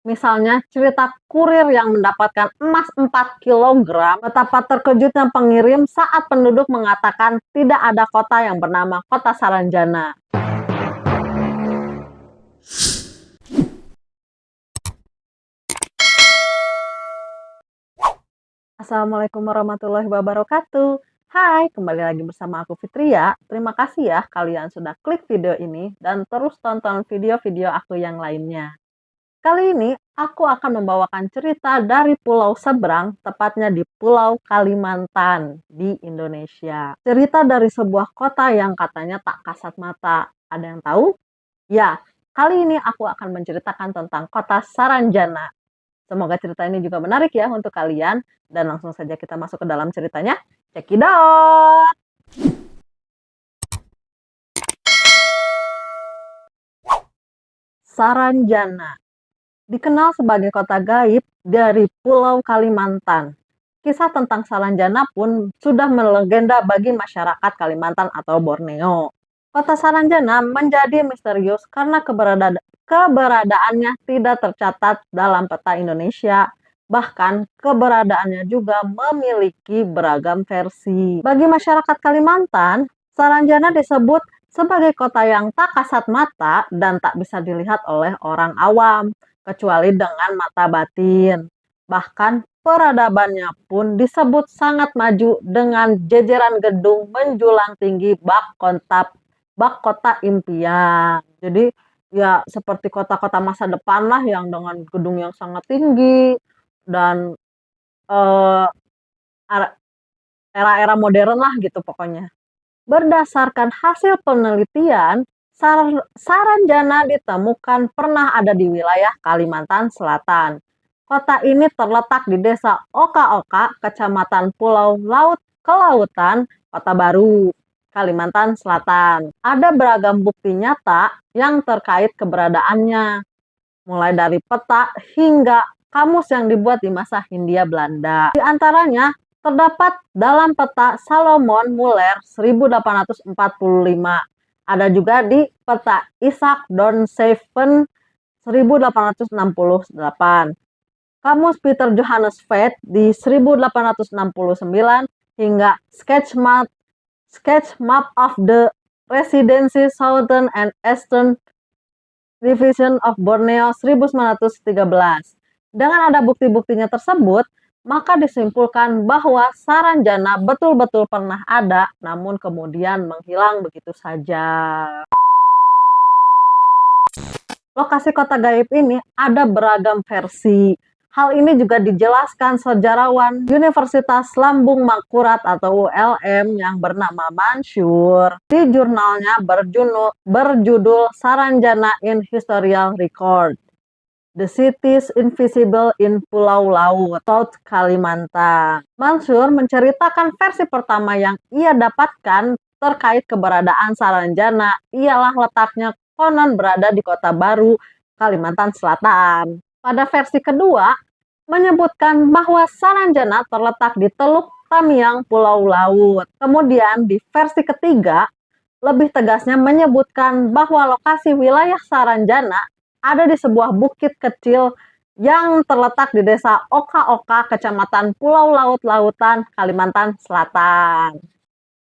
Misalnya cerita kurir yang mendapatkan emas 4 kilogram, betapa terkejutnya pengirim saat penduduk mengatakan tidak ada kota yang bernama Kota Saranjana. Assalamualaikum warahmatullahi wabarakatuh. Hai, kembali lagi bersama aku Fitria. Terima kasih ya kalian sudah klik video ini dan terus tonton video-video aku yang lainnya. Kali ini aku akan membawakan cerita dari pulau seberang, tepatnya di Pulau Kalimantan di Indonesia. Cerita dari sebuah kota yang katanya tak kasat mata. Ada yang tahu? Ya, kali ini aku akan menceritakan tentang kota Saranjana. Semoga cerita ini juga menarik ya untuk kalian. Dan langsung saja kita masuk ke dalam ceritanya. Cekidot! Saranjana dikenal sebagai kota gaib dari Pulau Kalimantan. Kisah tentang Saranjana pun sudah melegenda bagi masyarakat Kalimantan atau Borneo. Kota Saranjana menjadi misterius karena keberadaannya tidak tercatat dalam peta Indonesia. Bahkan keberadaannya juga memiliki beragam versi. Bagi masyarakat Kalimantan, Saranjana disebut sebagai kota yang tak kasat mata dan tak bisa dilihat oleh orang awam, kecuali dengan mata batin. Bahkan peradabannya pun disebut sangat maju dengan jejeran gedung menjulang tinggi bak kota impian. Jadi ya seperti kota-kota masa depan lah yang dengan gedung yang sangat tinggi dan eh, era-era modern lah gitu pokoknya. Berdasarkan hasil penelitian, Saranjana ditemukan pernah ada di wilayah Kalimantan Selatan. Kota ini terletak di desa Oka-Oka, Kecamatan Pulau Laut Kelautan, Kota Baru, Kalimantan Selatan. Ada beragam bukti nyata yang terkait keberadaannya, mulai dari peta hingga kamus yang dibuat di masa Hindia Belanda. Di antaranya terdapat dalam peta Salomon Muller 1845. Ada juga di peta Isaac Donseven 1868. Kamus Peter Johannes Veith di 1869 hingga sketch map of the Residency Southern and Eastern Division of Borneo 1913. Dengan ada bukti-buktinya tersebut, maka disimpulkan bahwa Saranjana betul-betul pernah ada, namun kemudian menghilang begitu saja. Lokasi kota gaib ini ada beragam versi. Hal ini juga dijelaskan sejarawan Universitas Lambung Mangkurat atau ULM yang bernama Mansur di jurnalnya berjudul Saranjana in Historical Record. The Cities Invisible in Pulau Laut, South Kalimantan. Mansur menceritakan versi pertama yang ia dapatkan terkait keberadaan Saranjana ialah letaknya konon berada di Kota Baru, Kalimantan Selatan. Pada versi kedua, menyebutkan bahwa Saranjana terletak di Teluk Tamiang, Pulau Laut. Kemudian di versi ketiga, lebih tegasnya menyebutkan bahwa lokasi wilayah Saranjana ada di sebuah bukit kecil yang terletak di desa Oka-Oka, Kecamatan Pulau Laut-Lautan, Kalimantan Selatan.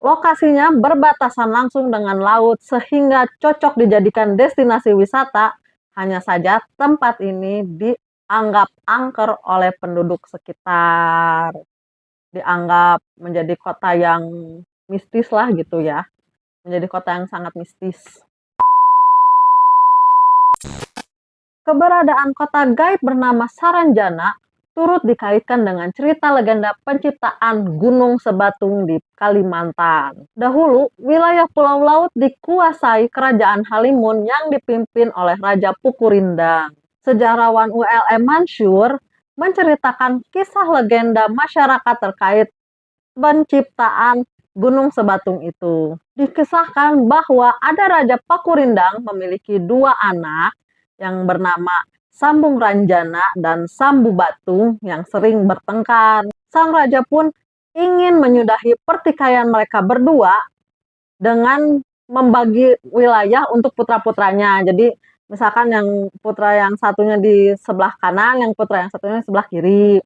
Lokasinya berbatasan langsung dengan laut sehingga cocok dijadikan destinasi wisata. Hanya saja tempat ini dianggap angker oleh penduduk sekitar. Dianggap menjadi kota yang mistis lah gitu ya. Menjadi kota yang sangat mistis. Keberadaan kota gaib bernama Saranjana turut dikaitkan dengan cerita legenda penciptaan Gunung Sebatung di Kalimantan. Dahulu, wilayah Pulau Laut dikuasai Kerajaan Halimun yang dipimpin oleh Raja Pukurindang. Sejarawan ULM Mansur menceritakan kisah legenda masyarakat terkait penciptaan Gunung Sebatung itu. Dikisahkan bahwa ada Raja Pakurindang memiliki dua anak yang bernama Sambung Ranjana dan Sambu Batu yang sering bertengkar. Sang raja pun ingin menyudahi pertikaian mereka berdua dengan membagi wilayah untuk putra-putranya. Jadi Misalkan yang putra yang satunya di sebelah kanan, yang putra yang satunya di sebelah kiri.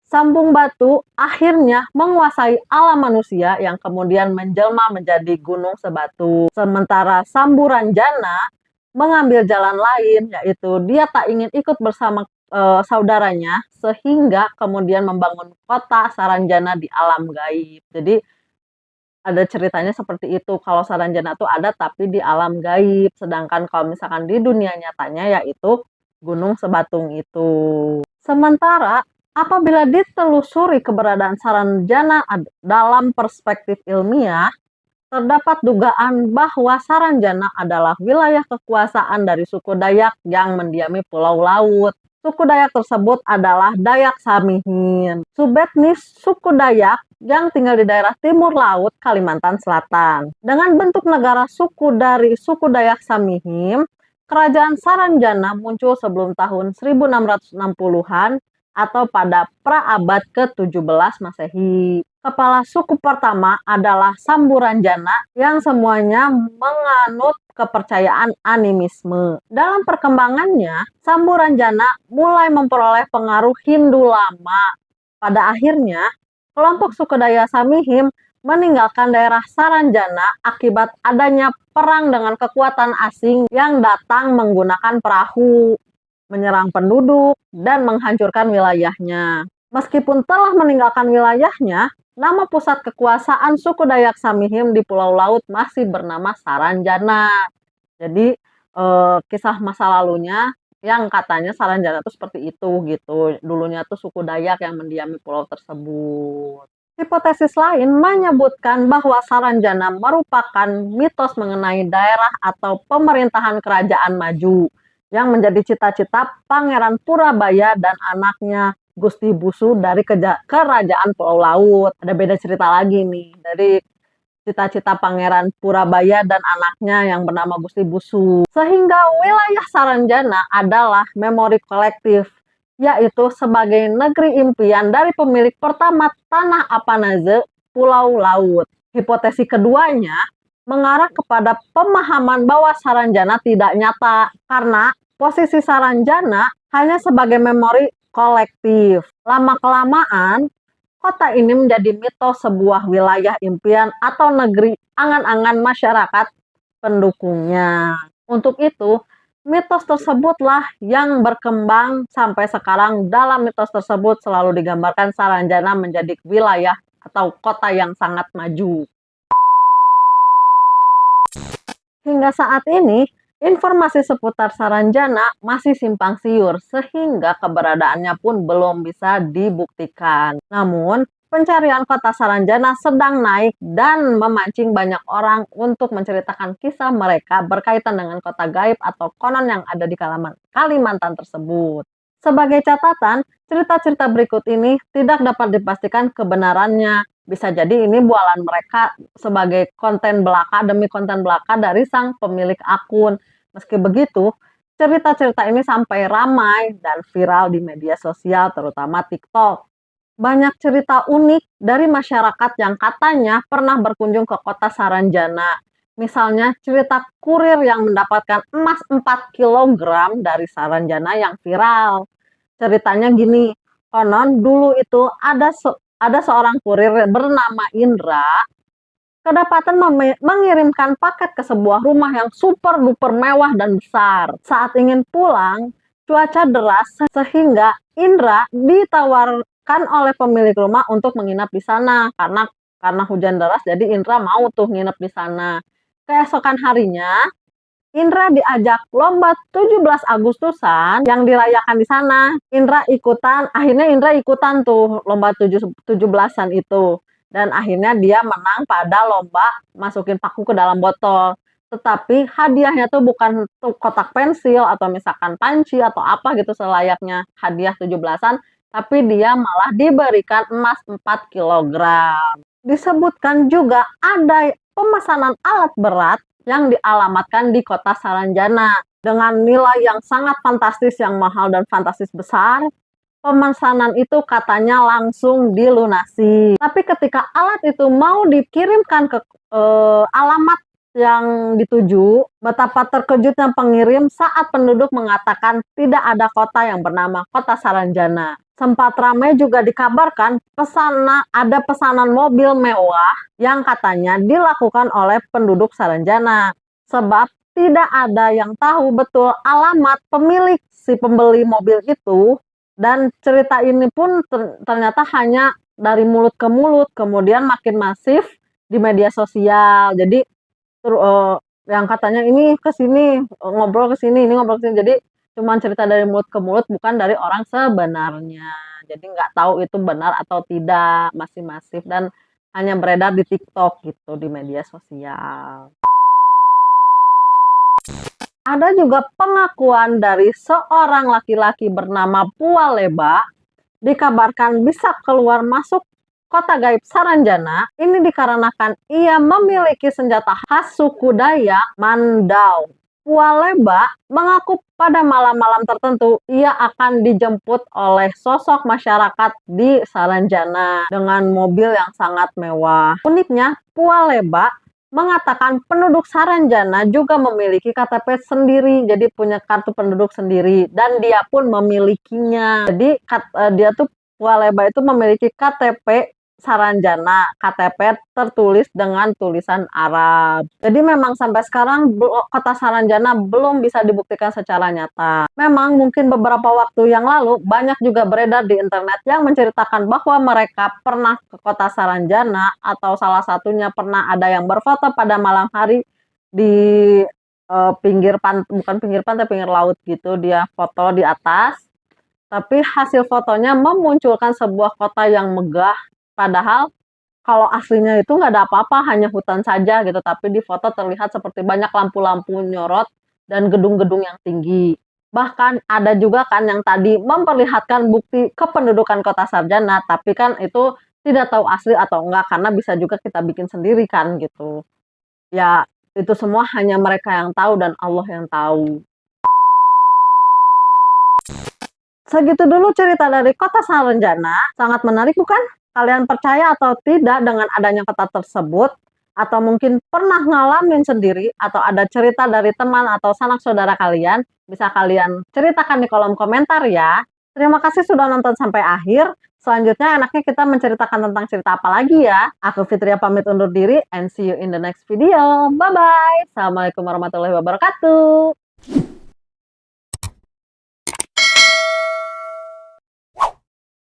Sambung Batu akhirnya menguasai alam manusia yang kemudian menjelma menjadi Gunung Sebatu. Sementara Samburanjana mengambil jalan lain, yaitu dia tak ingin ikut bersama saudaranya sehingga kemudian membangun kota Saranjana di alam gaib. Jadi ada ceritanya seperti itu, kalau Saranjana tuh ada tapi di alam gaib, sedangkan kalau misalkan di dunia nyatanya yaitu Gunung Sebatung itu. Sementara apabila ditelusuri keberadaan Saranjana dalam perspektif ilmiah, terdapat dugaan bahwa Saranjana adalah wilayah kekuasaan dari suku Dayak yang mendiami Pulau Laut. Suku Dayak tersebut adalah Dayak Samihin, subetnis suku Dayak yang tinggal di daerah timur laut Kalimantan Selatan. Dengan bentuk negara suku dari suku Dayak Samihin, kerajaan Saranjana muncul sebelum tahun 1660-an atau pada pra-abad ke-17 Masehi. Kepala suku pertama adalah Samburanjana yang semuanya menganut kepercayaan animisme. Dalam perkembangannya, Samburanjana mulai memperoleh pengaruh Hindu lama. Pada akhirnya, kelompok suku Daya Samihim meninggalkan daerah Saranjana akibat adanya perang dengan kekuatan asing yang datang menggunakan perahu, menyerang penduduk, dan menghancurkan wilayahnya. Meskipun telah meninggalkan wilayahnya, nama pusat kekuasaan suku Dayak Samihim di Pulau Laut masih bernama Saranjana. Jadi kisah masa lalunya yang katanya Saranjana itu seperti itu gitu. Dulunya tuh suku Dayak yang mendiami pulau tersebut. Hipotesis lain menyebutkan bahwa Saranjana merupakan mitos mengenai daerah atau pemerintahan kerajaan maju yang menjadi cita-cita Pangeran Purabaya dan anaknya Gusti Busu dari kerajaan Pulau Laut. Ada beda cerita lagi nih dari cita-cita Pangeran Purabaya dan anaknya yang bernama Gusti Busu. Sehingga wilayah Saranjana adalah memori kolektif, yaitu sebagai negeri impian dari pemilik pertama tanah Apanaze, Pulau Laut. Hipotesis keduanya mengarah kepada pemahaman bahwa Saranjana tidak nyata karena posisi Saranjana hanya sebagai memori kolektif. Lama-kelamaan, kota ini menjadi mitos sebuah wilayah impian atau negeri angan-angan masyarakat pendukungnya. Untuk itu, mitos tersebutlah yang berkembang sampai sekarang. Dalam mitos tersebut selalu digambarkan Saranjana menjadi wilayah atau kota yang sangat maju. Hingga saat ini, informasi seputar Saranjana masih simpang siur sehingga keberadaannya pun belum bisa dibuktikan. Namun, pencarian kota Saranjana sedang naik dan memancing banyak orang untuk menceritakan kisah mereka berkaitan dengan kota gaib atau konon yang ada di Kalimantan tersebut. Sebagai catatan, cerita-cerita berikut ini tidak dapat dipastikan kebenarannya. Bisa jadi ini bualan mereka sebagai konten belaka demi konten belaka dari sang pemilik akun. Meski begitu, cerita-cerita ini sampai ramai dan viral di media sosial, terutama TikTok. Banyak cerita unik dari masyarakat yang katanya pernah berkunjung ke kota Saranjana. Misalnya cerita kurir yang mendapatkan emas 4 kilogram dari Saranjana yang viral. Ceritanya gini, konon dulu itu ada seorang kurir bernama Indra kedapatan mengirimkan paket ke sebuah rumah yang super duper mewah dan besar. Saat ingin pulang, cuaca deras sehingga Indra ditawarkan oleh pemilik rumah untuk menginap di sana karena hujan deras jadi Indra mau tuh nginep di sana. Keesokan harinya Indra diajak lomba 17 Agustusan yang dirayakan di sana. Akhirnya Indra ikutan tuh lomba 17-an itu. Dan akhirnya dia menang pada lomba masukin paku ke dalam botol. Tetapi hadiahnya tuh bukan tuh kotak pensil atau misalkan panci atau apa gitu selayaknya hadiah 17-an, tapi dia malah diberikan emas 4 kilogram. Disebutkan juga ada pemesanan alat berat yang dialamatkan di kota Saranjana. Dengan nilai yang sangat fantastis, yang mahal dan fantastis besar, pemesanan itu katanya langsung dilunasi. Tapi ketika alat itu mau dikirimkan ke alamat yang dituju, betapa terkejutnya pengirim saat penduduk mengatakan tidak ada kota yang bernama Kota Saranjana. Sempat ramai juga dikabarkan ada pesanan mobil mewah yang katanya dilakukan oleh penduduk Saranjana. Sebab tidak ada yang tahu betul alamat pemilik si pembeli mobil itu, dan cerita ini pun ternyata hanya dari mulut ke mulut, kemudian makin masif di media sosial. Jadi yang katanya ini ke sini, ngobrol ke sini, ini ngobrol ke sini. Jadi cuman cerita dari mulut ke mulut, bukan dari orang sebenarnya. Jadi nggak tahu itu benar atau tidak, masih masif dan hanya beredar di TikTok gitu, di media sosial. Ada juga pengakuan dari seorang laki-laki bernama Pualeba, dikabarkan bisa keluar masuk kota gaib Saranjana. Ini dikarenakan ia memiliki senjata khas suku Dayak Mandau. Pualeba mengaku pada malam-malam tertentu ia akan dijemput oleh sosok masyarakat di Saranjana dengan mobil yang sangat mewah. Uniknya, Pualeba mengatakan penduduk Saranjana juga memiliki KTP sendiri, jadi punya kartu penduduk sendiri, dan dia pun memilikinya. Jadi dia tuh Pualeba itu memiliki KTP Saranjana, KTP tertulis dengan tulisan Arab. Jadi memang sampai sekarang kota Saranjana belum bisa dibuktikan secara nyata. Memang mungkin beberapa waktu yang lalu banyak juga beredar di internet yang menceritakan bahwa mereka pernah ke kota Saranjana, atau salah satunya pernah ada yang berfoto pada malam hari di pinggir pantai, bukan pinggir pantai, pinggir laut gitu. Dia foto di atas, tapi hasil fotonya memunculkan sebuah kota yang megah. Padahal kalau aslinya itu nggak ada apa-apa, hanya hutan saja gitu. Tapi di foto terlihat seperti banyak lampu-lampu nyorot dan gedung-gedung yang tinggi. Bahkan ada juga kan yang tadi memperlihatkan bukti kependudukan kota Sarjana, tapi kan itu tidak tahu asli atau enggak, karena bisa juga kita bikin sendiri kan gitu. Ya, itu semua hanya mereka yang tahu dan Allah yang tahu. Segitu dulu cerita dari kota Saranjana. Sangat menarik bukan? Kalian percaya atau tidak dengan adanya kota tersebut? Atau mungkin pernah ngalamin sendiri? Atau ada cerita dari teman atau sanak saudara kalian? Bisa kalian ceritakan di kolom komentar ya. Terima kasih sudah nonton sampai akhir. Selanjutnya enaknya kita menceritakan tentang cerita apa lagi ya. Aku Fitria pamit undur diri and see you in the next video. Bye-bye. Assalamualaikum warahmatullahi wabarakatuh.